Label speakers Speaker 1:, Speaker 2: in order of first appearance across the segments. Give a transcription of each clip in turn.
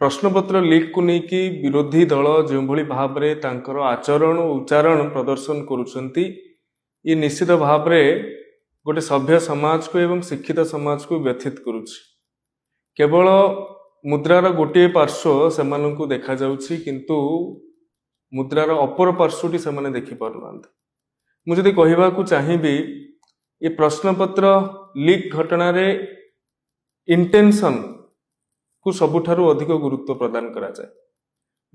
Speaker 1: प्रश्नपत्र लीक को लेकिन विरोधी दल जो भाव में तांकर आचरण और उच्चारण प्रदर्शन करुछंती ये निश्चित भाव में गोटे सभ्य समाज को एवं शिक्षित समाज को व्यथित करुछि। केवल मुद्रार गोटे पार्श्व से देखा जाउछि किंतु मुद्रार अपर पार्श्वटी से देखि पारुनांती। मुझे कहवा को चाहिए ये प्रश्नपत्र लीक घटना रे इंटेंशन को सबुठारु अधिक गुरुत्व प्रदान करा जाए।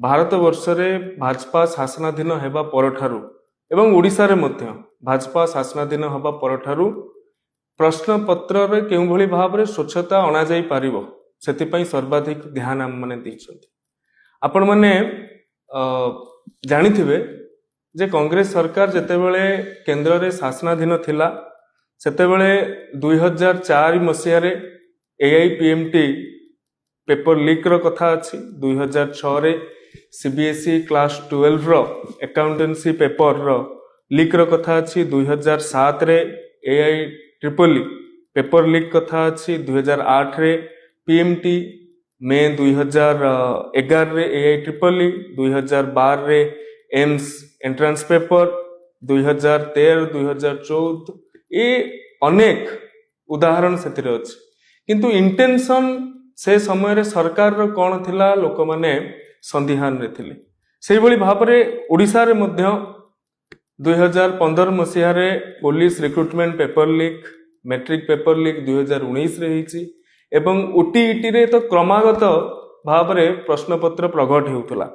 Speaker 1: भारत वर्ष रे भाजपा शासनाधीन हेबा परठारु एवं ओडिशा रे मध्य भाजपा शासनाधीन हेबा परठारु प्रश्नपत्र रे केउ भली भाव रे स्वच्छता अणा जाई पारिबो सेतिपई सर्वाधिक ध्यान आम माने दैछंती। आपण माने जानिथिबे जे कांग्रेस सरकार जेतेबेले केंद्र रे शासनाधीन थिला सेतेबेले 2004 मसिया रे एआईपीएमटी पेपर लीक रो कथा अछि। 2006 रे सीबीएसई क्लास 12 रो अकाउंटेंसी पेपर रो लीक रो कथा अछि। 2007 रे एआई ट्रिपल पेपर लीक कथा अछि। 2008 रे पीएमटी मे 2011 रे एआई ट्रिपल 2012 रे एम्स एंट्रेंस पेपर 2013 2014 ये अनेक उदाहरण सेतिरे अछि। किंतु इंटेंशन से समय रे सरकार रो कौन थिला लोक माने संदिहान रे थिले। सेहि भली भाव रे ओडिशा रे मध्य 2015 मसिया रे police recruitment paper leak matric paper leak 2019 रे हिची एवं ओटीईटी रे तो क्रमागत भाव रे प्रश्नपत्र प्रकट हेउतला।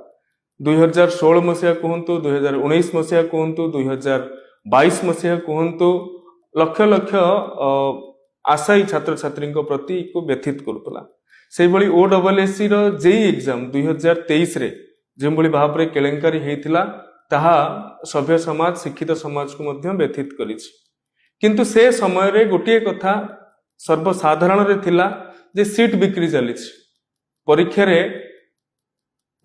Speaker 1: 2016 मसिया कहंतु 2019 मसिया कहंतु 2022 मसिया कहंतु लक्ष लक्ष आशायी छात्र छात्री प्रति को व्यथित करुतला। से भली ओडब्ल्यूएससी रो जेई एग्जाम 2023 रे जो भली भाव रे केलेंकारी हेतिला ताहा सभ्य समाज शिक्षित समाज को मध्य व्यथित करिछि। किंतु से समय रे गोटिए कथा सर्वसाधारण रे थिला जे सीट बिक्री चलिछि। परीक्षा रे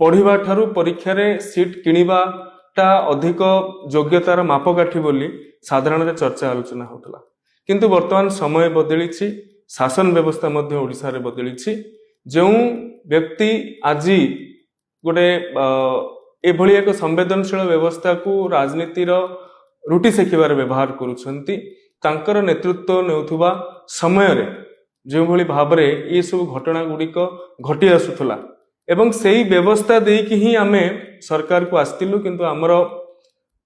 Speaker 1: पढ़िबा ठारू परीक्षा रे सीट किनिबाटा अधिक योग्यतार मापकाठी बोली साधारण रे चर्चा आलोचना होतला। किंतु वर्तमान समय बदलिछि, शासन व्यवस्था मध्य ओडिशा रे बदलिछि। जो व्यक्ति आज गोटे एभली एक संवेदनशील व्यवस्था को राजनीतिर रुटी सेखिबार व्यवहार करुछंती तांकर नेतृत्व नेउथुबा समय रे जो भली भाव रे ये सब घटना गुड़िक घटी आसुथला एवं सेही व्यवस्था देकी ही आमे सरकार को आस्तिलु। किंतु आमर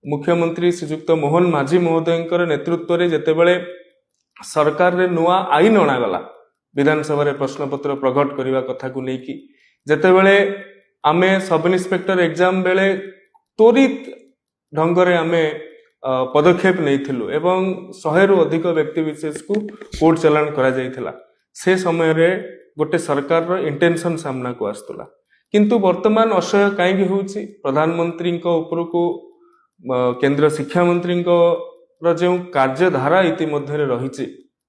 Speaker 1: मुख्यमंत्री श्रीजुक्त मोहन माझी महोदय नेतृत्व रे जेतेबेले सरकार रे नुआ आईन अणागला विधानसभा रे प्रश्नपत्र प्रकट करने कथा को लेकी जेतेबेले आमे सब इन्स्पेक्टर एग्जाम बेले त्वरित ढंगरे आमे पदक्षेप नैथिलु एवं 100 रु अधिक व्यक्ति विशेष को कोर्ट चलाण करा जायथिला। से समय रे गोटे सरकार रो इंटेंशन सामना को आस्तला। किंतु वर्तमान असह्य काईकि होउछि प्रधानमंत्री ऊपर को केंद्र शिक्षा मंत्री जो कार्यधारा इतिमध्य रही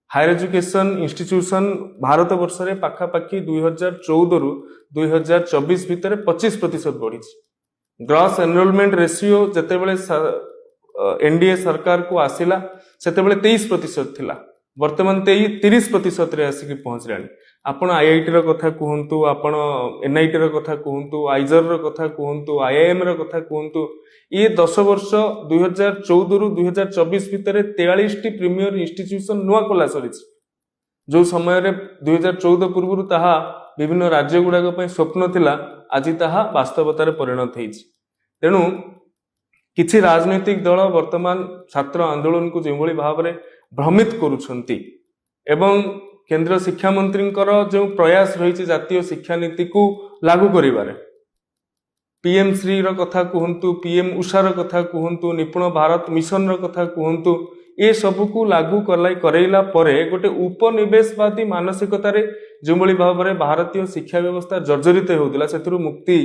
Speaker 1: हायर एजुकेशन इंस्टीट्यूशन भारत वर्ष रे पाखापाखि 2014 रु 2024 भितर 25% बढ़ी। ग्रॉस एनरोलमेंट रेशियो जेतेबेले एनडीए सरकार को आसिला सेतेबेले 23% थिला, वर्तमान 30% रे आसिक पहुंचलानी। आपण आईआईटी रो कथा कहंतु, आपण एनआईटी रो कथा कहंतु, आइजर रो कथा कहंतु, आईआईएम रो कथा कहंतु, ये 10 वर्ष 2014 रु 2024 भितर 43 टी प्रीमियर इंस्टीट्यूशन नुआ खोला सरी। जो समय रे 2014 पूर्व ताहा विभिन्न राज्य गुड़ाक पई स्वप्न थिला, आज ताहा वास्तवतार परिणत होइछि। तेणु किछि राजनैतिक दल वर्तमान छात्र आंदोलन को जो भाव रे भ्रमित करुछंती एवं केंद्र शिक्षा मंत्री जो प्रयास रही जातीय शिक्षा नीति को लागू करिबारे पीएम श्री रो कथा कहंतु, पीएम उषा रो कथा कहंतु, निपुण भारत मिशन रो कथा कहंतु, ये सब को लागू करैला परे गोटे उपनिवेशवादी मानसिकता रे जो भाव रे भारतीय शिक्षा व्यवस्था जर्जरित होउतिला सेतरु मुक्ति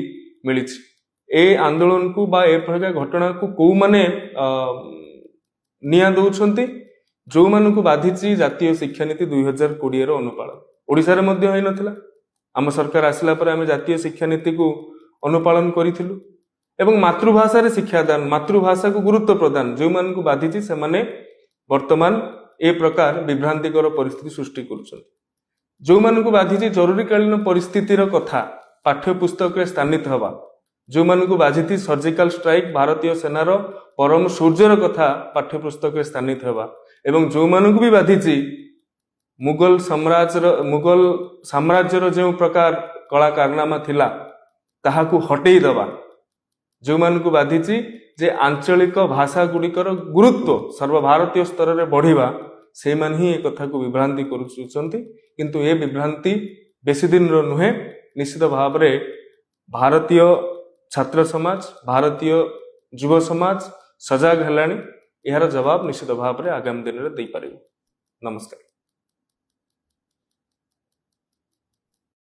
Speaker 1: मिलिछि। ए आंदोलन को बा ए प्रकार घटना को को माने निया दउछंती जो मानकु बाधिछि जातीय शिक्षा नीति 2020 रो अनुपालन ओडिसा रे मध्य होई नथिला। आम सरकार आसिला पर आमे जातीय शिक्षा नीति को अनुपालन करिथिलु एवं मातृभाषा रे शिक्षादान मातृभाषा को गुरुत्व प्रदान जो मानकु बाधिछि से माने वर्तमान ए प्रकार विभ्रांतिकर परिस्थिति सृष्टि करुछंती। जो मानकु बाधिछि जरूरीकालीन परिस्थितिर कथा पाठ्यपुस्तक स्थानित हवा जो मान को बाझी सर्जिकल स्ट्राइक भारतीय सेनार परम सूर्यर कथा पाठ्यपुस्तक स्थानित हवा एवं जो मान को भी बाधी मुगल साम्राज्यर जो प्रकार कला कारनामा थिला ताहाकू हटेई दबा जो मान को बाधी जे आंचलिक भाषा गुड़िकर गुरुत्व सर्वभारतीय स्तर में बढ़िबा से मान ही कथा को विभ्रांति करुचंती किंतु ए विभ्रांति बेसी दिन रो नुहे निश्चित भाव में भारतीय छात्र समाज भारतीय युव समाज सजग हेलानी यार जवाब निश्चित भाव में आगामी दिन में दे पारिबो। नमस्कार।